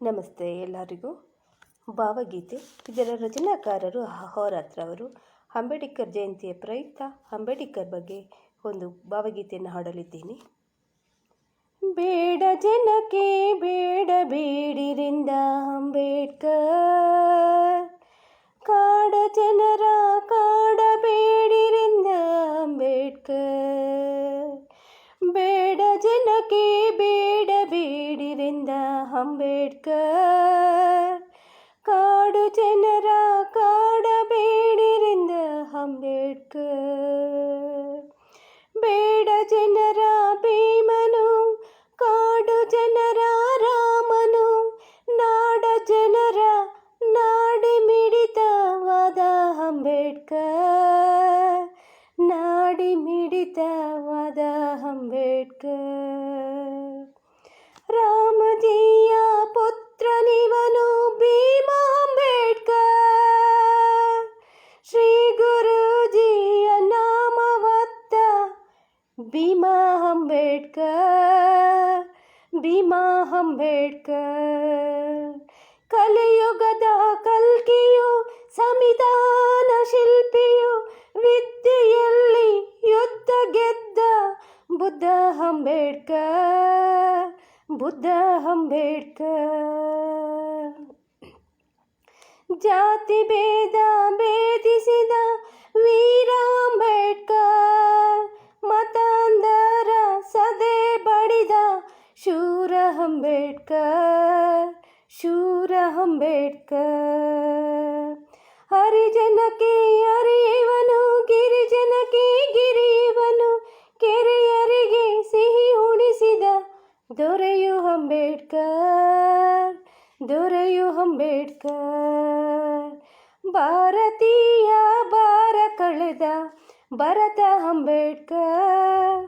ನಮಸ್ತೆ ಎಲ್ಲರಿಗೂ. ಭಾವಗೀತೆ ಇದರ ರಚನಾಕಾರರು ಅಹೋರಾತ್ರ ಅವರು. ಅಂಬೇಡ್ಕರ್ ಜಯಂತಿಯ ಪ್ರಯುಕ್ತ ಅಂಬೇಡ್ಕರ್ ಬಗ್ಗೆ ಒಂದು ಭಾವಗೀತೆಯನ್ನು ಹಾಡಲಿದ್ದೀನಿ. ಬೇಡ ಜನಕ್ಕೆ ಬೇಡ ಬೇಡಿರಿಂದ ಅಂಬೇಡ್ಕರ್, ಕಾಡ ಜನರ ಕಾಡಬೇಡಿರಿಂದ ಅಂಬೇಡ್ಕರ್, ಬೇಡ ಜನಕ್ಕೆ ಬೇಡ ಬೇಡಿರಿಂದ ಅಂಬೇಡ್ಕರ್, ಕಾಡು ಜನರ ಕಾಡಬೇಡಿರಿಂದ ಅಂಬೇಡ್ಕರ್, ಬೇಡ ಜನರ ಭೀಮನು, ಕಾಡು ಜನರ ರಾಮನು, ನಾಡ ಜನರ ನಾಡಿ ಮಿಡಿತವಾದ ಅಂಬೇಡ್ಕರ್, ನಾಡಿ ಮಿಡಿತವಾದ ಅಂಬೇಡ್ಕರ್, ರಾಮಜಿಯ ಪುತ್ರನಿವನು ಭೀಮ ಅಂಬೇಡ್ಕರ್, ಶ್ರೀ ಗುರೂಜಿಯ ನಾಮವತ್ತ ಭೀಮ ಅಂಬೇಡ್ಕರ್, ಭೀಮ ಅಂಬೇಡ್ಕರ್, ಕಲಿಯುಗದ ಕಲ್ಕಿಯು ಸಂವಿಧಾನ ಶಿಲ್ಪಿಯು, ವಿದ್ಯೆಯಲ್ಲಿ ಯುದ್ಧ ಗೆದ್ದ ಬುದ್ಧ ಅಂಬೇಡ್ಕರ್, ಬುದ್ಧ ಅಂಬೇಡ್ಕರ್, ಜಾತಿ ಭೇದ ಭೇದಿಸಿದ ವೀರ ಅಂಬೇಡ್ಕರ್, ಮತಾಂಧರ ಸದೆ ಬಡಿದ ಶೂರ ಅಂಬೇಡ್ಕರ್, ಶೂರ ಅಂಬೇಡ್ಕರ್, ಹರಿಜನಕ್ಕೆ ಹರಿಯವನು, ಗಿರಿಜನಕ್ಕೆ ಗಿರಿಯವನು, ಕೆರೆಯರಿಗೆ ಸಿಹಿ ಉಣಿಸಿದ ದೊರೆಯು ಅಂಬೇಡ್ಕರ್, ದೊರೆಯು ಅಂಬೇಡ್ಕರ್, ಭಾರತೀಯ ಭಾರ ಕಳೆದ ಭರತ ಅಂಬೇಡ್ಕರ್,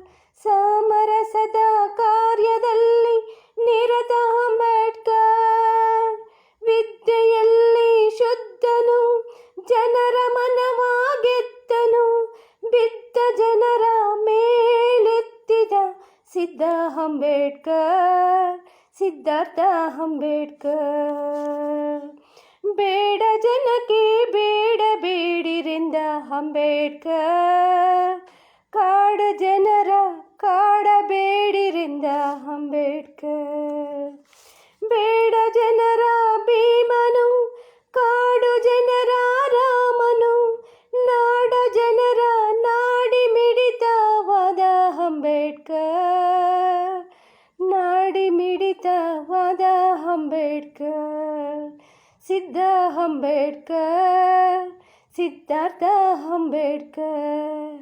ಸಾಮರಸದ ಕಾರ್ಯದಲ್ಲಿ ನಿರತ ಅಂಬೇಡ್ಕರ್, ವಿದ್ಯೆಯಲ್ಲಿ ಶುದ್ಧನು, ಜನರ ಮನವ ಗೆದ್ದನು, ಬಿದ್ದ ಜನರ ಮೇಲೆತ್ತಿದ ಸಿದ್ಧ ಅಂಬೇಡ್ಕರ್, ಸಿದ್ಧಾರ್ಥ ಅಂಬೇಡ್ಕರ್, ಬೇಡ ಜನಕ್ಕೆ ಬೇಡ ಬೇಡಿರಿಂದ ಅಂಬೇಡ್ಕರ್, ಕಾಡ ಜನರ ಕಾಡಬೇಡಿರಿಂದ ಅಂಬೇಡ್ಕರ್, ಬೇಡ ಜನರ ಭೀಮನು, ಕಾಡು ಜನರ ರಾಮನು, ನಾಡ ಜನರ ನಾಡಿ ಮಿಡಿತವಾದ ಅಂಬೇಡ್ಕರ್, ನಾಡಿ ಮಿಡಿತವಾದ ಅಂಬೇಡ್ಕರ್, ಸಿದ್ಧ ಅಂಬೇಡ್ಕರ್, ಸಿದ್ಧಾರ್ಥ ಅಂಬೇಡ್ಕರ್,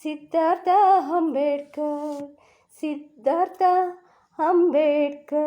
ಸಿದ್ಧಾರ್ಥ ಅಂಬೇಡ್ಕರ್, ಸಿದ್ಧಾರ್ಥ ಅಂಬೇಡ್ಕರ್.